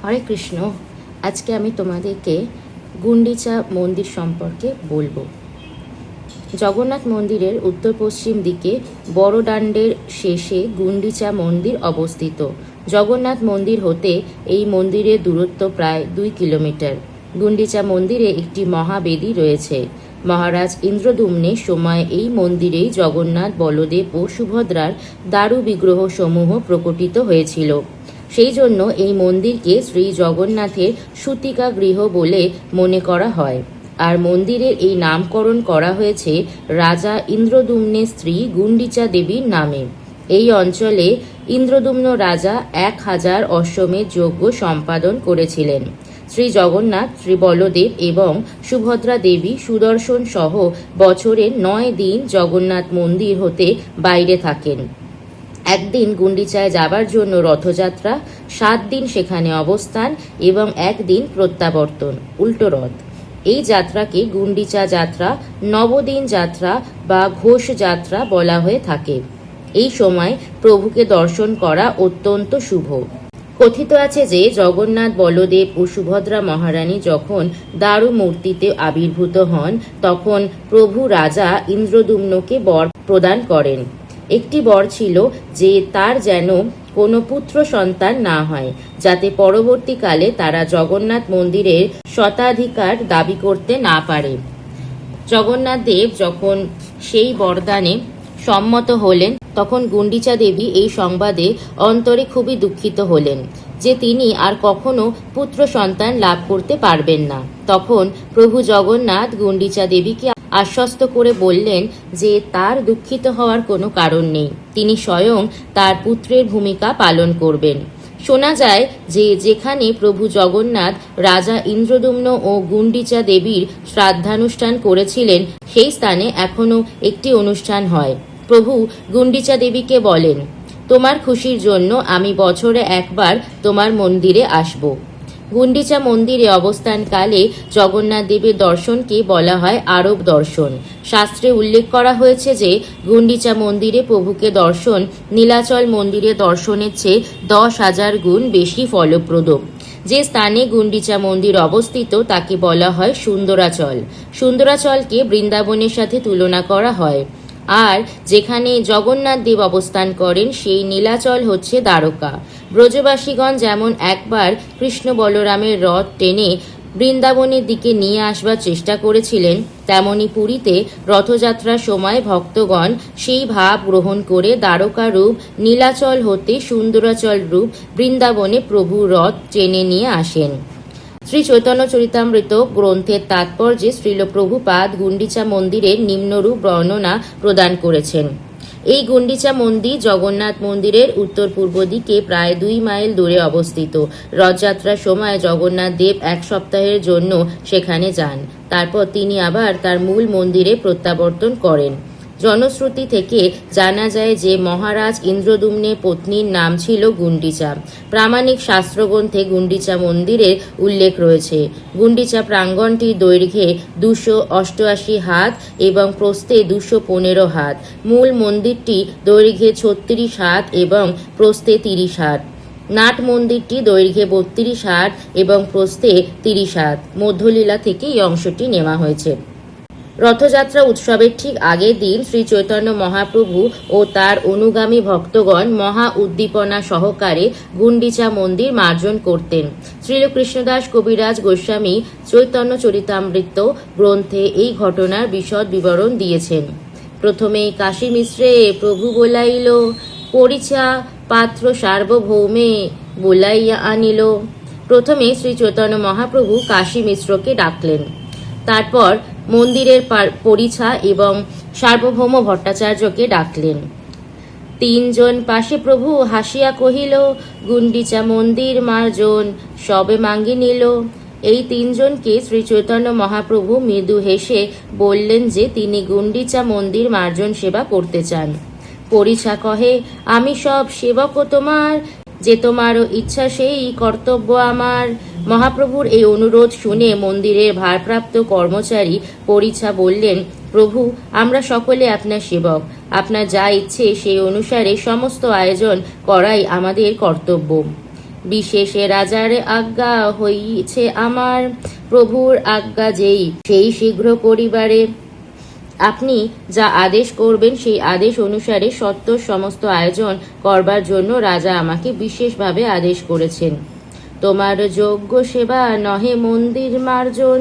হরে কৃষ্ণ। আজকে আমি তোমাদেরকে গুন্ডিচা মন্দির সম্পর্কে বলবো। জগন্নাথ মন্দিরের উত্তর পশ্চিম দিকে বড় ডান্ডের শেষে গুন্ডিচা মন্দির অবস্থিত। জগন্নাথ মন্দির হতে এই মন্দিরের দূরত্ব প্রায় 2 কিলোমিটার। গুন্ডিচা মন্দিরে একটি মহাবেদী রয়েছে। মহারাজ ইন্দ্রদ্যুম্নের সময় এই মন্দিরেই জগন্নাথ, বলদেব ও সুভদ্রার দারু বিগ্রহ সমূহ প্রকটিত হয়েছিল। সেই জন্য এই মন্দিরকে শ্রী জগন্নাথের সূতিকা গৃহ বলে মনে করা হয়। আর মন্দিরের এই নামকরণ করা হয়েছে রাজা ইন্দ্রদ্যুম্নের স্ত্রী গুন্ডিচা দেবীর নামে। এই অঞ্চলে ইন্দ্রদ্যুম্ন রাজা 1000 অশ্বমেধ যজ্ঞ সম্পাদন করেছিলেন। শ্রী জগন্নাথ, শ্রী বলদেব এবং সুভদ্রা দেবী সুদর্শন সহ বছরের 9 দিন জগন্নাথ মন্দির হতে বাইরে থাকেন। একদিন গুন্ডিচায় যাবার জন্য রথযাত্রা, 7 দিন সেখানে অবস্থান এবং 1 দিন প্রত্যাবর্তন, উল্টো রথ। এই যাত্রাকে গুন্ডিচা যাত্রা, নবদিন যাত্রা বা ঘোষ যাত্রা বলা হয়ে থাকে। এই সময় প্রভুকে দর্শন করা অত্যন্ত শুভ। কথিত আছে যে জগন্নাথ, বলদেব ও সুভদ্রা মহারানী যখন দারু মূর্তিতে আবির্ভূত হন তখন প্রভু রাজা ইন্দ্রদ্যুম্নকে বর প্রদান করেন। একটি বর ছিল যে তার যেন কোনো পুত্র সন্তান না হয়, যাতে পরবর্তীকালে তারা জগন্নাথ মন্দিরের স্বত্বাধিকার দাবি করতে না পারে। জগন্নাথ দেব যখন সেই বরদানে সম্মত হলেন তখন গুন্ডিচা দেবী এই সংবাদে অন্তরে খুবই দুঃখিত হলেন যে তিনি আর কখনো পুত্র সন্তান লাভ করতে পারবেন না। তখন প্রভু জগন্নাথ গুন্ডিচা দেবীকে আশ্বস্ত করে বললেন যে তার দুঃখিত হওয়ার কোনো কারণ নেই, তিনি স্বয়ং তার পুত্রের ভূমিকা পালন করবেন। শোনা যায় যে যেখানে প্রভু জগন্নাথ রাজা ইন্দ্রদ্যুম্ন ও গুন্ডিচা দেবীর শ্রাদ্ধানুষ্ঠান করেছিলেন সেই স্থানে এখনও একটি অনুষ্ঠান হয়। প্রভু গুন্ডিচা দেবীকে বলেন, তোমার খুশির জন্য আমি বছরে একবার তোমার মন্দিরে আসব। গুন্ডিচা মন্দিরে অবস্থানকালে জগন্নাথ দেবের দর্শনকে বলা হয় আরব দর্শন। শাস্ত্রে উল্লেখ করা হয়েছে যে গুন্ডিচা মন্দিরে প্রভুকে দর্শন নীলাচল মন্দিরে দর্শনের চেয়ে 10,000 গুণ বেশি ফলপ্রদ। যে স্থানে গুন্ডিচা মন্দির অবস্থিত তাকে বলা হয় সুন্দরাচল। সুন্দরাচলকে বৃন্দাবনের সাথে তুলনা করা হয়। আর যেখানে জগন্নাথ দেব অবস্থান করেন সেই নীলাচল হচ্ছে দ্বারকা। ব্রজবাসীগণ যেমন একবার কৃষ্ণ বলরামের রথ টেনে বৃন্দাবনের দিকে নিয়ে আসবার চেষ্টা করেছিলেন, তেমনি পুরীতে রথযাত্রার সময় ভক্তগণ সেই ভাব গ্রহণ করে দ্বারকা রূপ নীলাচল হতে সুন্দরাচল রূপ বৃন্দাবনে প্রভুর রথ টেনে নিয়ে আসেন। শ্রী চৈতন্য চরিতামৃত গ্রন্থের তাৎপর্যে শ্রীল প্রভুপাদ গুন্ডিচা মন্দিরের নিম্নরূপ বর্ণনা প্রদান করেছেন। এই গুন্ডিচা মন্দির জগন্নাথ মন্দিরের উত্তর পূর্ব দিকে প্রায় 2 মাইল দূরে অবস্থিত। রথযাত্রার সময় জগন্নাথ দেব 1 সপ্তাহের জন্য সেখানে যান। তারপর তিনি আবার তার মূল মন্দিরে প্রত্যাবর্তন করেন। জনশ্রুতি থেকে জানা যায় যে মহারাজ ইন্দ্রদ্যুম্নের পত্নীর নাম ছিল গুন্ডিচা। প্রামাণিক শাস্ত্রগ্রন্থে গুন্ডিচা মন্দিরের উল্লেখ রয়েছে। গুন্ডিচা প্রাঙ্গণটির দৈর্ঘ্যে 288 হাত এবং প্রস্থে 215 হাত। মূল মন্দিরটি দৈর্ঘ্যে 36 হাত এবং প্রস্থে 30 হাত। নাট মন্দিরটি দৈর্ঘ্যে 32 হাত এবং প্রস্থে 30 হাত। মধ্যলীলা থেকে এই অংশটি নেওয়া হয়েছে। রথযাত্রা উৎসবের ঠিক আগের দিন শ্রী চৈতন্য মহাপ্রভু ও তার অনুগামী ভক্তগণ মহা উদ্দীপনা সহকারে গুন্ডিচা মন্দির মার্জন করতেন। শ্রীল কৃষ্ণদাস কবিরাজ গোস্বামী চৈতন্য চরিতামৃত গ্রন্থে এই ঘটনার বিশদ বিবরণ দিয়েছেন। প্রথমে কাশী মিশ্রে প্রভু বলাইল, পরিছা পাত্র সার্বভৌমে বলাইয়া আনিল। প্রথমে শ্রী চৈতন্য মহাপ্রভু কাশী মিশ্রকে ডাকলেন। তারপর মন্দিরের পরিছা এবং সার্বভৌম ভট্টাচার্যকে ডাকলেন। 3 জন পাশে প্রভু হাসিয়া কহিল, গুন্ডিচা মন্দির মার্জন সবে মাঙ্গি নিল। এই 3 জনকে শ্রী চৈতন্য মহাপ্রভু মৃদু হেসে বললেন যে তিনি গুন্ডিচা মন্দির মার্জন সেবা করতে চান। পরিছা কহে, আমি সব সেবক তোমার, যে তোমারও ইচ্ছা সেই কর্তব্য আমার। মহাপ্রভুর এই অনুরোধ শুনে মন্দিরের ভারপ্রাপ্ত কর্মচারী পরিছা বললেন, প্রভু, আমরা সকলে আপনার সেবক, আপনার যা ইচ্ছে সেই অনুসারে সমস্ত আয়োজন করাই আমাদের কর্তব্য। বিশেষে রাজার আজ্ঞা হইছে আমার, প্রভুর আজ্ঞা যেই সেই শীঘ্র করিবারে। আপনি যা আদেশ করবেন সেই আদেশ অনুসারে সত্বর সমস্ত আয়োজন করবার জন্য রাজা আমাকে বিশেষভাবে আদেশ করেছেন। তোমার যোগ্য সেবা নহে মন্দির মার্জন,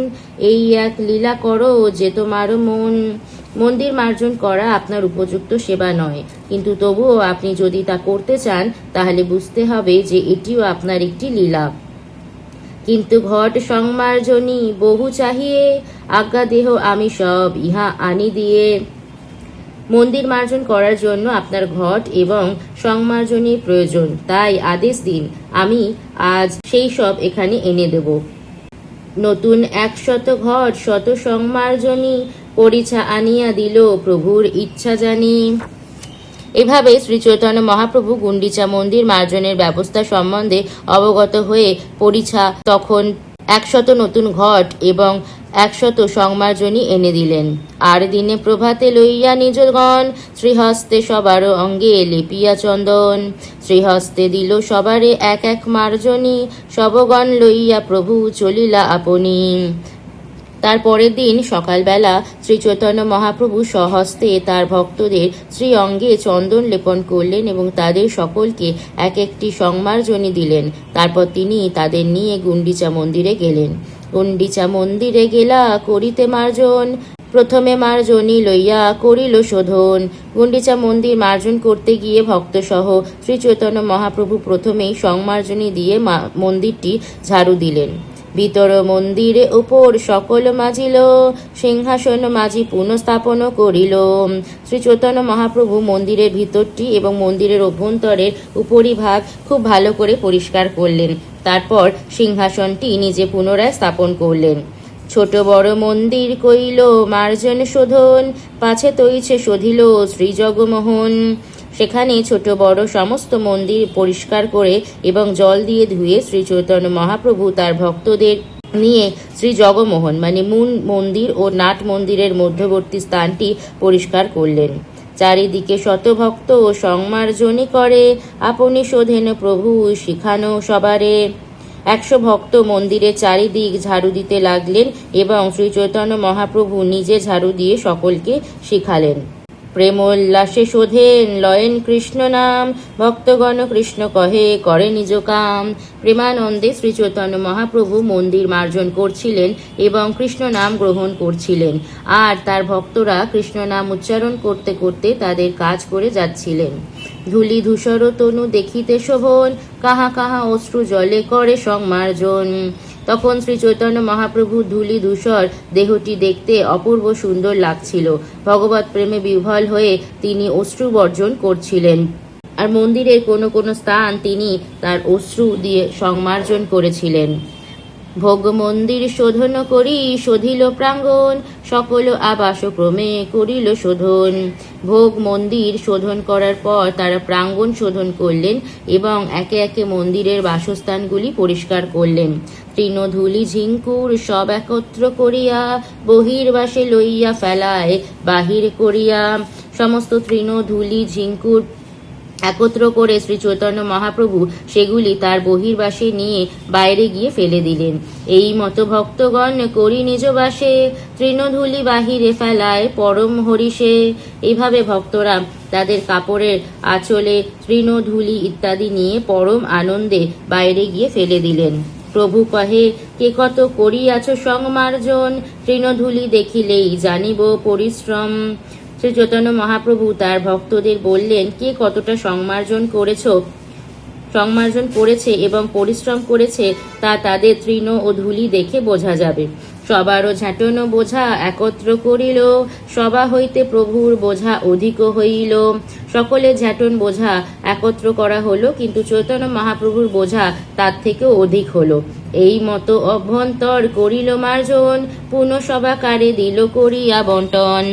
এই এক লীলা করো যে তোমার মন্দির মার্জন করা আপনার উপযুক্ত সেবা নয়, কিন্তু তবুও আপনি যদি তা করতে চান তাহলে বুঝতে হবে যে এটিও আপনার একটি লীলা। কিন্তু ঘট সংমার্জনী বহু চাহিয়ে, আজ্ঞা দেহ আমি সব ইহা আনি দিয়ে। মন্দির মার্জন করার জন্য আপনার ঘট এবং সংমার্জনীর প্রয়োজন, তাই আদেশ দিন, আমি আজ সেই সব এখানে এনে দেব। নতুন 100 ঘট শত সংমার্জনী, পরিছা আনিয়া দিল প্রভুর ইচ্ছা জানি। এভাবে শ্রী চৈতন্য মহাপ্রভু গুন্ডিচা মন্দির মার্জনের ব্যবস্থা সম্বন্ধে অবগত হয়ে পরিছা তখন 100 নতুন ঘট এবং 100 সংমার্জনী এনে দিলেন। আর দিনে প্রভাতে লইয়া নিজগণ, শ্রীহস্তে সবার অঙ্গে লেপিয়া চন্দন। শ্রীহস্তে দিল সবারে এক এক মার্জনী, সবগণ লইয়া প্রভু চলিলা আপনি। তার পরের দিন সকালবেলা শ্রী চৈতন্য মহাপ্রভু স্বহস্তে তার ভক্তদের শ্রী অঙ্গে চন্দন লেপন করলেন এবং তাদের সকলকে এক একটি সংমার্জনী দিলেন। তারপর তিনি তাদের নিয়ে গুন্ডিচা মন্দিরে গেলেন। গুন্ডিচা মন্দিরে গেলা করিতে মার্জন, প্রথমে মার্জনী লইয়া করিল শোধন। গুন্ডিচা মন্দির মার্জন করতে গিয়ে ভক্তসহ শ্রী চৈতন্য মহাপ্রভু প্রথমেই সংমার্জনী দিয়ে মন্দিরটি ঝাড়ু দিলেন। ভিতর মন্দিরে উপর সকল মাজিল, সিংহাসন মাজি পুনঃস্থাপন করিল। শ্রী চৈতন্য মহাপ্রভু মন্দিরের ভিতরটি এবং মন্দিরের অভ্যন্তরের উপরিভাগ খুব ভালো করে পরিষ্কার করলেন। তারপর সিংহাসনটি নিজে পুনরায় স্থাপন করলেন। ছোট বড় মন্দির কইল মার্জন শোধন, পাছে তৈছে শোধিল শ্রী জগমোহন। সেখানে ছোট বড় সমস্ত মন্দির পরিষ্কার করে এবং জল দিয়ে ধুয়ে শ্রী চৈতন্য মহাপ্রভু তার ভক্তদের নিয়ে শ্রী জগমোহন মানে মূল মন্দির ও নাট মন্দিরের মধ্যবর্তী স্থানটি পরিষ্কার করলেন। চারিদিকে শতভক্ত ও সংমার্জনী করে, আপনি শোধেন প্রভু শিখানো সবারে। 100 ভক্ত মন্দিরের চারিদিক ঝাড়ু দিতে লাগলেন এবং শ্রী চৈতন্য মহাপ্রভু নিজে ঝাড়ু দিয়ে সকলকে শিখালেন। প্রেমোল্লাসে শোধেন লয়েন কৃষ্ণ নাম, ভক্তগণ কৃষ্ণ কহে করে নিজ কাম। প্রেমানন্দে শ্রী চৈতন্য মহাপ্রভু মন্দির মার্জন করছিলেন এবং কৃষ্ণ নাম গ্রহণ করছিলেন, আর তার ভক্তরা কৃষ্ণ নাম উচ্চারণ করতে করতে তাদের কাজ করে যাচ্ছিলেন। ধূলি ধূসর তনু দেখিতে শোভন, কাহা কাহা অশ্রু জলে করে সংমার্জন। তখন শ্রী চৈতন্য মহাপ্রভু ধূলি ধূসর দেহটি দেখতে অপূর্ব সুন্দর লাগছিল। ভগবত প্রেমে বিহ্বল হয়ে তিনি অশ্রু বর্জন করছিলেন, আর মন্দিরের কোনো কোনো স্থান তিনি তার অশ্রু দিয়ে সংমার্জন করেছিলেন। ভোগ মন্দির শোধন করি শোধিল প্রাঙ্গণ, সকল আবাস ক্রমে করিল শোধন। ভোগ মন্দির শোধন করার পর তারা প্রাঙ্গণ শোধন করলেন এবং একে একে মন্দিরের বাসস্থানগুলি পরিষ্কার করলেন। তৃণধূলি ঝিঙ্কুর সব একত্র করিয়া, বহির্বাসে লইয়া ফেলায় বাহির করিয়া। সমস্ত তৃণধূলি ঝিঙ্কুর একত্র করে শ্রী চৈতন্য মহাপ্রভু সেগুলি তার বহির্বাসে নিয়ে বাইরে গিয়ে ফেলে দিলেন। এই মতো ভক্তগণ করি নিজ বাসে, তৃণধূলি বাহিরে ফেলায় পরম হরিষে। এইভাবে ভক্তরা তাদের কাপড়ের আঁচলে তৃণধূলি ইত্যাদি নিয়ে পরম আনন্দে বাইরে গিয়ে ফেলে দিলেন। প্রভু কহে, কে কত করিয়াছ সংমার্জন, তৃণধূলি দেখিলেই জানিব পরিশ্রম। শ্রী চৈতন্য মহাপ্রভু তার ভক্তদের বললেন, কে কতটা সংমার্জন করেছে এবং পরিশ্রম করেছে তা তাদের তৃণ ও ধূলি দেখে বোঝা যাবে। সবারও ঝাঁটনো বোঝা একত্র করিল, সবা হইতে প্রভুর বোঝা অধিক হইল। সকলে ঝাঁটন বোঝা একত্র করা হলো, কিন্তু চৈতন্য মহাপ্রভুর বোঝা তার থেকেও অধিক হলো। এই মতো অভ্যন্তর করিল মার্জন, পুনঃ সবাকারে দিল করিয়া বন্টন।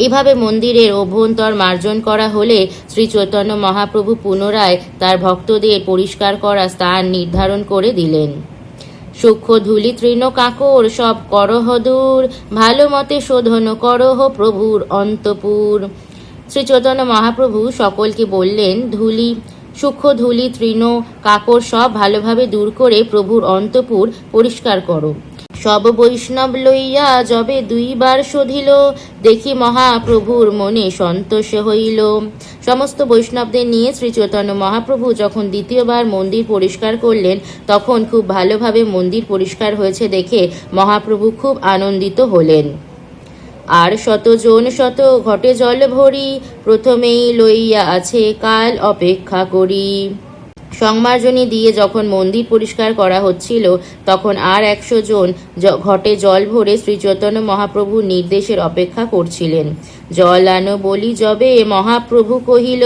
এইভাবে মন্দিরের অভ্যন্তর মার্জন করা হলে শ্রী চৈতন্য মহাপ্রভু পুনরায় তার ভক্তদের পরিষ্কার করা স্থান নির্ধারণ করে দিলেন। সূক্ষ্ম ধূলি তৃণ কাকর সব করহ দূর, ভালো মতে শোধন করহ প্রভুর অন্তপুর। শ্রী চৈতন্য মহাপ্রভু সকলকে বললেন, ধূলি সূক্ষ্ম ধূলি তৃণ কাকড় সব ভালোভাবে দূর করে প্রভুর অন্তপুর পরিষ্কার করো। সব বৈষ্ণব লইয়া যবে দুইবার শোধিল, দেখি মহাপ্রভুর মনে সন্তোষ হইল। সমস্ত বৈষ্ণবদের নিয়ে শ্রী চৈতন্য মহাপ্রভু যখন দ্বিতীয়বার মন্দির পরিষ্কার করলেন, তখন খুব ভালোভাবে মন্দির পরিষ্কার হয়েছে দেখে মহাপ্রভু খুব আনন্দিত হলেন। আর শতজন শত ঘটে জল ভরি, প্রথমেই লইয়া আছে কাল অপেক্ষা করি। সংমার্জনী দিয়ে যখন মন্দির পরিষ্কার করা হচ্ছিল, তখন আর 100 জন ঘটে জল ভরে শ্রী চৈতন্য মহাপ্রভুর নির্দেশের অপেক্ষা করছিলেন। জল আনো বলি যবে মহাপ্রভু কহিল,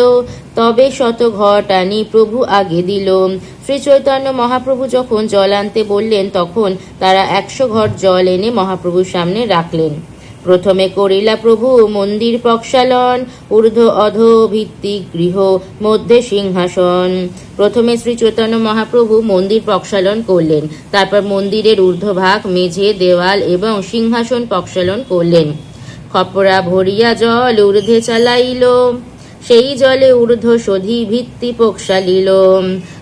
তবে শত ঘট আনি প্রভু আগে দিল। শ্রী চৈতন্য মহাপ্রভু যখন জল আনতে বললেন, তখন তারা 100 ঘট জল এনে মহাপ্রভুর সামনে রাখলেন। প্রথমে করিলা প্রভু মন্দির প্রক্ষালন, ঊর্ধ্ব অধ ভিত্তি গৃহ মধ্যে সিংহাসন। প্রথমে শ্রী চৈতন্য মহাপ্রভু মন্দির প্রক্ষালন করলেন, তারপর মন্দিরের ঊর্ধ্বভাগ, মেঝে, দেওয়াল এবং সিংহাসন প্রক্ষালন করলেন। খপরা ভরিয়া জল ঊর্ধ্বে চালাইল, সেই জলে ঊর্ধ্ব শোধি ভিত্তি প্রক্ষালিল।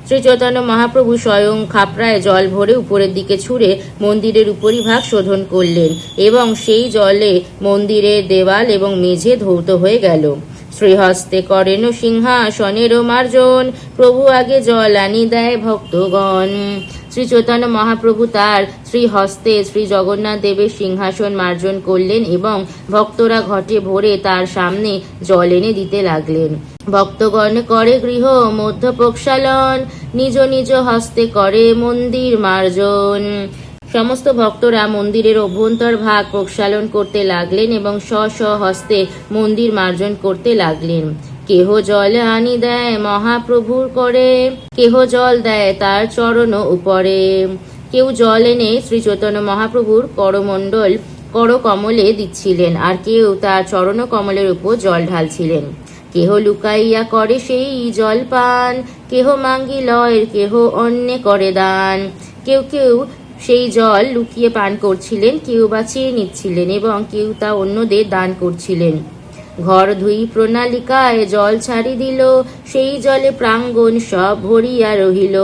শ্রী চৈতন্য মহাপ্রভু স্বয়ং খাপড়ায় জল ভরে উপরের দিকে ছুঁড়ে মন্দিরের উপরিভাগ শোধন করলেন এবং সেই জলে মন্দিরের দেওয়াল এবং মেঝে ধৌত হয়ে গেল। শ্রীহস্তে করেন সিংহাসনেরও মার্জন, প্রভু আগে জল আনি দেয় ভক্তগণ। শ্রী চৈতন্য মহাপ্রভু তার শ্রীহস্তে শ্রী জগন্নাথ দেবের সিংহাসন মার্জন করলেন এবং ভক্তরা ঘটে ভরে তার সামনে জল এনে দিতে লাগলেন। ভক্তগণ করে গৃহ মধ্য প্রক্ষালন, নিজ নিজ হস্তে করে মন্দির মার্জন। সমস্ত ভক্তরা মন্দিরের অভ্যন্তর ভাগ প্রক্ষালন করতে লাগলেন এবং স্ব হস্তে মন্দির মার্জন করতে লাগলেন। কেহ জল আনি দেয় মহাপ্রভুর করে, কেহ জল দেয় তার চরণ উপরে। কেউ জল এনে শ্রী চৈতন্য মহাপ্রভুর করমণ্ডল করকমলে দিচ্ছিলেন, আর কেউ তার চরণ কমলের উপর জল ঢালছিলেন। কেহ লুকাইয়া করে সেই জল পান, কেহ মাঙ্গি লয়, কেহ অন্যে করে দান। কেউ কেউ সেই জল লুকিয়ে পান করছিলেন, কেউ বা চেয়ে নিচ্ছিলেন এবং কেউ তা অন্যদের দান করছিলেন। ঘর ধুই প্রণালিকায় জল ছাড়ি দিল, সেই জলে প্রাঙ্গণ সব ভরিয়া রহিল।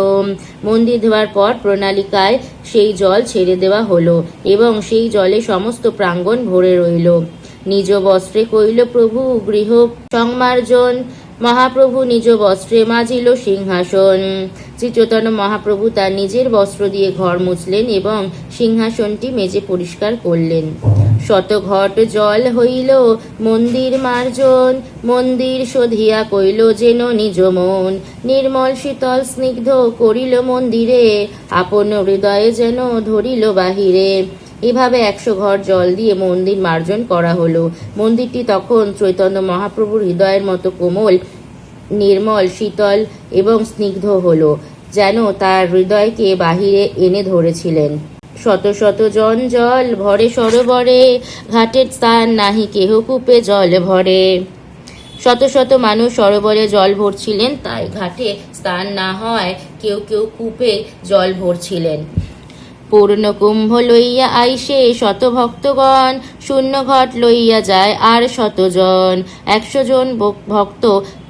মন্দির ধোয়ার পর প্রণালিকায় সেই জল ছেড়ে দেওয়া হলো এবং সেই জলে সমস্ত প্রাঙ্গণ ভরে রইল। নিজ বস্ত্রে কইল প্রভু গৃহ সংমার্জন, মহাপ্রভু নিজ বস্ত্রে মাজিল সিংহাসন। শ্রী চৈতন্য মহাপ্রভু তার নিজের বস্ত্র দিয়ে ঘর মুছলেন এবং সিংহাসনটি মেজে পরিষ্কার করলেন। শত ঘট জল হইল মন্দির মার্জন, মন্দির শোধিয়া কইল যেন নিজ মন। নির্মল শীতল স্নিগ্ধ করিল মন্দিরে, আপন হৃদয়ে যেন ধরিল বাহিরে। এভাবে 100 ঘট জল দিয়ে মন্দির মার্জন করা হলো। মন্দিরটি তখন চৈতন্য মহাপ্রভুর হৃদয়ের মতো কোমল, নির্মল, শীতল এবং স্নিগ্ধ হলো, যেন তার হৃদয়কে বাহিরে এনে ধরেছিলেন। শত শত জন জল ভরে সরোবরে, ঘাটের স্থান নাহি কেহ কূপে জল ভরে। শত শত মানুষ সরোবরে জল ভরছিলেন, তাই ঘাটে স্থান না হয় কেউ কেউ কূপে জল ভরছিলেন। পূর্ণ কুম্ভ লইয়া আইসে শত ভক্তগণ, শূন্য ঘট লইয়া যায় আর 100 জন। 100 জন ভক্ত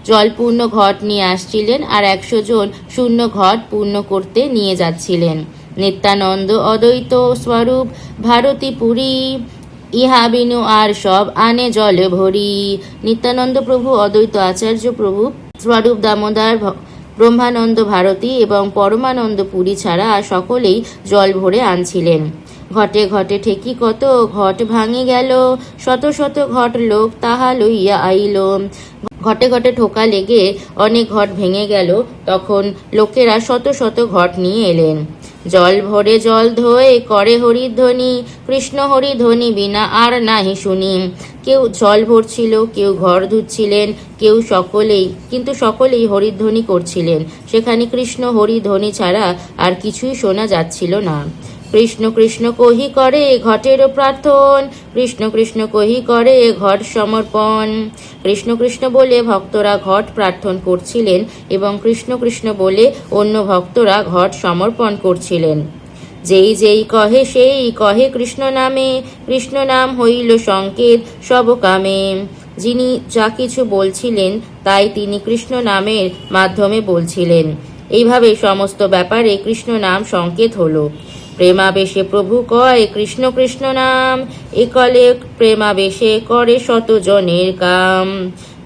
জল পূর্ণ ঘট নিয়ে আসছিলেন আর 100 জন শূন্য ঘট পূর্ণ করতে নিয়ে যাচ্ছিলেন। নিত্যানন্দ অদ্বৈত স্বরূপ ভারতী পুরী, ইহা বিনু আর সব আনে জলে ভরি। নিত্যানন্দ প্রভু, অদ্বৈত আচার্য প্রভু, স্বরূপ দামোদর, ব্রহ্মানন্দ ভারতী এবং পরমানন্দ পুরী ছাড়া আর সকলেই জল ভরে আনছিলেন। ঘটে ঘটে ঠেকি কত ঘট ভাঙে গেল, শত শত ঘট লোক তাহা লইয়া আইল। ঘটে ঘটে ঠোকা লেগে অনেক ঘট ভেঙে গেল, তখন লোকেরা শত শত ঘট নিয়ে এলেন। জল ভরে জল ধোয়ে করে হরিধ্বনি, কৃষ্ণ হরিধ্বনি বিনা আর নাহি শুনি। কেউ জল ভরছিল, কেউ ঘর ধুচ্ছিলেন, কেউ সকলেই হরিধ্বনি করছিলেন। সেখানে কৃষ্ণ হরিধ্বনি ছাড়া আর কিছুই শোনা যাচ্ছিল না। কৃষ্ণ কৃষ্ণ কহি করে ঘটেরও প্রার্থন, কৃষ্ণ কৃষ্ণ কহি করে ঘট সমর্পণ। কৃষ্ণ কৃষ্ণ বলে ভক্তরা ঘট প্রার্থন করছিলেন এবং কৃষ্ণ কৃষ্ণ বলে অন্য ভক্তরা ঘট সমর্পণ করছিলেন। যেই যেই কহে সেই কহে কৃষ্ণ নামে, কৃষ্ণ নাম হইল সংকেত সব কামে। যিনি যা কিছু বলছিলেন তাই তিনি কৃষ্ণ নামের মাধ্যমে বলছিলেন। এইভাবে সমস্ত ব্যাপারে কৃষ্ণ নাম সংকেত হলো। প্রেমাবেশে প্রভু কয় কৃষ্ণ কৃষ্ণ নাম, একলে প্রেমাবেশে করে শত জনের কাম।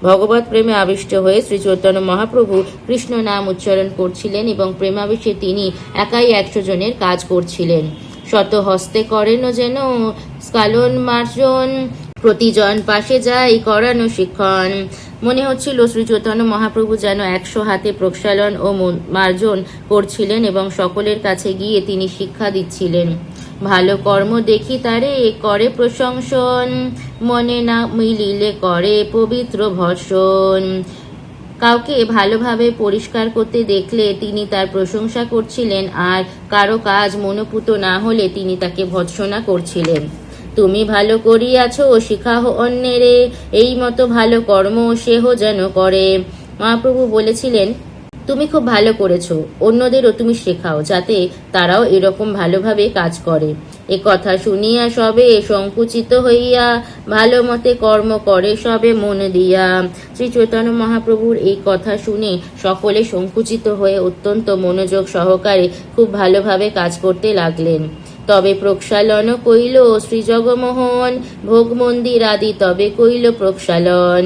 ভগবত প্রেমে আবিষ্ট হয়ে শ্রী চৈতন্য মহাপ্রভু কৃষ্ণ নাম উচ্চারণ করছিলেন এবং প্রেমাবেশে তিনি একাই 100 জনের কাজ করছিলেন। শত হস্তে করেন যেন স্কালন মার্জন, প্রতিজন পাশে যাই করানো শিক্ষণ। মনে হচ্ছিল শ্রী চৈতন্য মহাপ্রভু যেন 100 হাতে প্রক্ষালন ও মার্জন করছিলেন এবং সকলের কাছে গিয়ে তিনি শিক্ষা দিচ্ছিলেন। ভালো কর্ম দেখি তারে করে প্রশংসন, মনে না মিলিলে করে পবিত্র ভর্ষণ। কাউকে ভালোভাবে পরিষ্কার করতে দেখলে তিনি তার প্রশংসা করছিলেন, আর কারো কাজ মনোপুত না হলে তিনি তাকে ভর্ৎসনা করছিলেন। তুমি ভালো করিয়াছ শিখাহ অন্যেরে, এই মতো ভালো কর্ম সেহ যেন করে। মহাপ্রভু বলেছিলেন, তুমি খুব ভালো করেছো, অন্যদেরও তুমি শেখাও যাতে তারাও এরকম ভালোভাবে কাজ করে। এ কথা শুনিয়া সবে সংকুচিত হইয়া ভালো মতে কর্ম করে সবে মন দিয়া। শ্রী চৈতন্য মহাপ্রভুর এই কথা শুনে সকলে সংকুচিত হয়ে অত্যন্ত মনোযোগ সহকারে খুব ভালোভাবে কাজ করতে লাগলেন। তবে প্রক্ষালন কইল শ্রী জগমোহন, ভোগ মন্দির আদি তবে কইল প্রক্ষালন।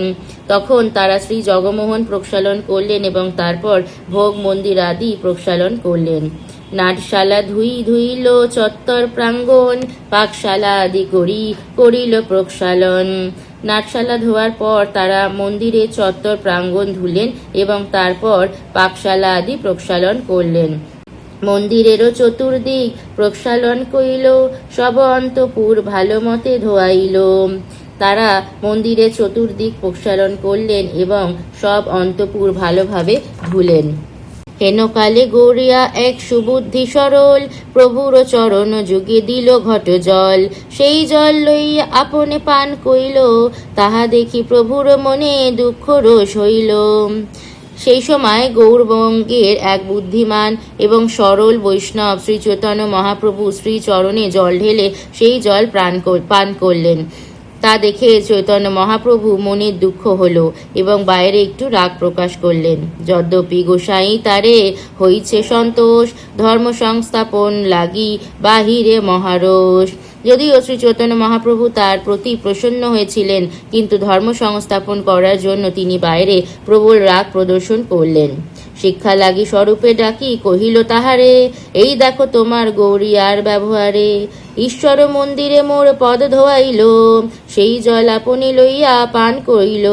তখন তারা শ্রী জগমোহন প্রক্ষালন করলেন এবং তারপর ভোগ মন্দির আদি প্রক্ষালন করলেন। নাটশালা ধুইল চত্বর প্রাঙ্গণ, পাকশালা আদি করিল প্রক্ষালন। নাটশালা ধোয়ার পর তারা মন্দিরে চত্বর প্রাঙ্গণ ধুলেন এবং তারপর পাকশালা আদি প্রক্ষালন করলেন। মন্দিরেরও চতুর্দিক প্রক্ষালন কইল, সব অন্তপুর ভালো মতে ধোয়াইল। তারা মন্দিরের চতুর্দিক প্রক্ষালন করলেন এবং সব অন্তপুর ভালোভাবে ধুলেন। হেনকালে গৌরিয়া এক সুবুদ্ধি সরল, প্রভুর চরণ যুগে দিল ঘট জল। সেই জল লইয়া আপনে পান কইল, তাহা দেখি প্রভুর মনে দুঃখ রোষ হইল। সেই সময় গৌরবঙ্গের এক বুদ্ধিমান এবং সরল বৈষ্ণব শ্রী চৈতন্য মহাপ্রভু শ্রী চরণে জল ঢেলে সেই জল পান করলেন। তা দেখে চৈতন্য মহাপ্রভু মনের দুঃখ হলো এবং বাইরে একটু রাগ প্রকাশ করলেন। যদ্যপি গোসাই তারে হইছে সন্তোষ, ধর্ম সংস্থাপন লাগি বাহিরে মহারোষ। যদিও শ্রী চৈতন্য মহাপ্রভু তার প্রতি প্রসন্ন হয়েছিলেন, কিন্তু ধর্ম সংস্থাপন করার জন্য তিনি বাইরে প্রবল রাগ প্রদর্শন করলেন। শিক্ষা লাগি স্বরূপে ডাকি কহিল তাহারে, এই দেখো তোমার গৌরিয়ার ব্যবহারে। ঈশ্বর মন্দিরে মোর পদ ধোয়াইল, সেই জল আপনি লইয়া পান করিল।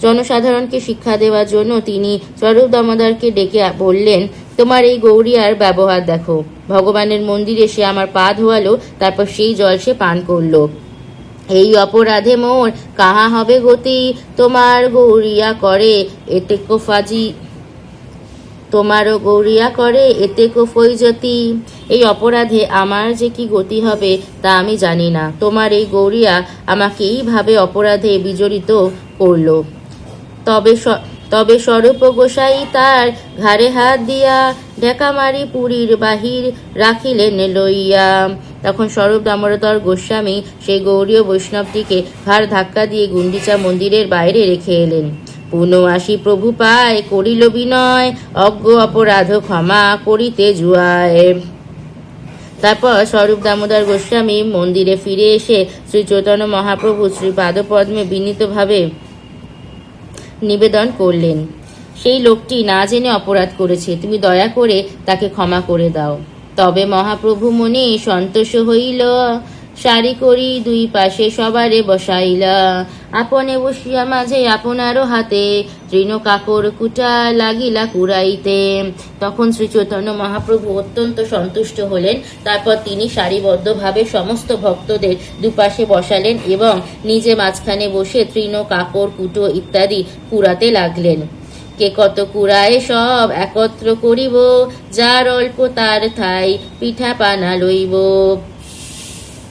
জনসাধারণকে শিক্ষা দেওয়ার জন্য তিনি স্বরূপ দামোদরকে ডেকে বললেন, তোমার এই গৌরিয়ার ব্যবহার দেখো। ভগবানের মন্দিরে সে আমার পা ধোয়ালো, তারপর সেই জল সে পান করলো। এই অপরাধে মোর কাহা হবে গতি, তোমার গৌরিয়া করে এতে কোফাজি, তোমারও গৌরিয়া করে এতে কোফৈজতি। এই অপরাধে আমার যে কি গতি হবে তা আমি জানি না। তোমার এই গৌরিয়া আমাকে এইভাবে অপরাধে বিজড়িত করল। তবে স্বরূপ গোসাই তার ঘাড়ে হাত দিয়া, ঢেকা মারি পুরীর বাহির রাখিলেন লইয়া। তখন স্বরূপ দামোদর গোস্বামী সেই গৌরীয় বৈষ্ণবটিকে ঘাড় ধাক্কা দিয়ে গুন্ডিচা মন্দিরের বাইরে রেখে এলেন। পুনঃ আসি প্রভু পায় করিল বিনয়, অজ্ঞ অপরাধ ক্ষমা করিতে জুয়ায়। তারপর স্বরূপ দামোদর গোস্বামী মন্দিরে ফিরে এসে শ্রী চৈতন্য মহাপ্রভু শ্রী পাদপদ্মে বিনীতভাবে নিবেদন করলেন, সেই লোকটি না জেনে অপরাধ করেছে, তুমি দয়া করে তাকে ক্ষমা করে দাও। তবে মহাপ্রভু মনে সন্তোষ হইল, সারি করি দুই পাশে সবারে বসাইলা, আপনে বসিয়া মাঝে আপনারও হাতে, তৃণ কাকর কুটা লাগিলা কুড়াইতে। তখন শ্রী চৈতন্য মহাপ্রভু অত্যন্ত সন্তুষ্ট হলেন। তারপর তিনি সারিবদ্ধভাবে সমস্ত ভক্তদের দুপাশে বসালেন এবং নিজে মাঝখানে বসে তৃণ কাকর কুটো ইত্যাদি কুড়াতে লাগলেন। কে কত কুড়ায় সব একত্র করিব, যার অল্প তার ঠাই পিঠা পানা লইব।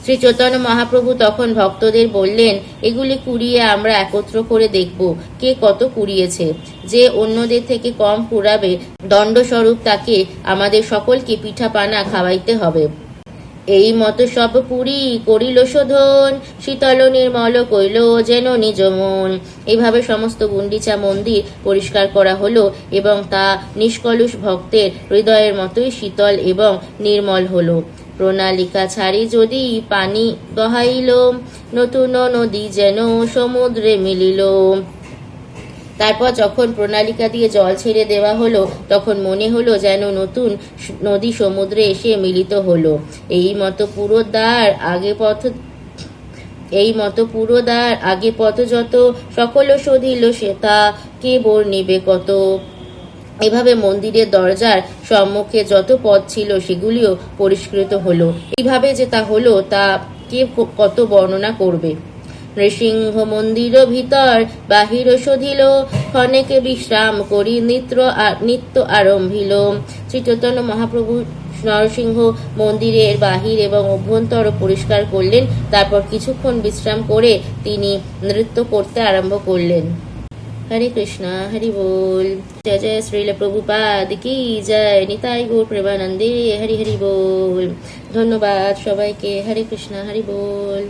শ্রী চৈতন্য মহাপ্রভু তখন ভক্তদের বললেন, এগুলি কুড়িয়ে আমরা একত্র করে দেখব কে কত কুড়িয়েছে। যে অন্যদের থেকে কম কুড়াবে দণ্ডস্বরূপ তাকে আমাদের সকলকে পিঠা পানা খাওয়াইতে হবে। এই মতো সব পুরী করিল শোধন, শীতল নির্মল কইল যেন নিজ মন। এইভাবে সমস্ত গুন্ডিচা মন্দির পরিষ্কার করা হলো এবং তা নিষ্কলুষ ভক্তের হৃদয়ের মতোই শীতল এবং নির্মল হলো। প্রণালিকা ছাড়ি যদি পানি বহাইল, নতুন নদী যেন সমুদ্রে মিলিল। তারপর যখন প্রণালিকা দিয়ে জল ছেড়ে দেওয়া হলো, তখন মনে হলো যেন নতুন নদী সমুদ্রে এসে মিলিত হলো। এই মতো পুরোদ্বার আগে পথ যত, সকল শোধিল সে তা কে বর্ণিবে কত। এভাবে মন্দিরের দরজার সম্মুখে যত পথ ছিল সেগুলিও পরিষ্কৃত হলো। এইভাবে যে তা হলো তা কে কত বর্ণনা করবে। নৃসিংহ মন্দির ভিতর বাহির শোধিল, ক্ষণেকে বিশ্রাম করি নিত্য আরম্ভিল। শ্রী চৈতন্য মহাপ্রভু নরসিংহ মন্দিরের বাহির এবং অভ্যন্তর পরিষ্কার করলেন। তারপর কিছুক্ষণ বিশ্রাম করে তিনি নৃত্য করতে আরম্ভ করলেন। হরে কৃষ্ণ, হরি বল। জয় জয় শ্রীল প্রভুপাদ কি জয়। নিতাই গৌর প্রেমানন্দে হরি হরি বল। ধন্যবাদ সবাইকে। হরে কৃষ্ণ, হরি বল।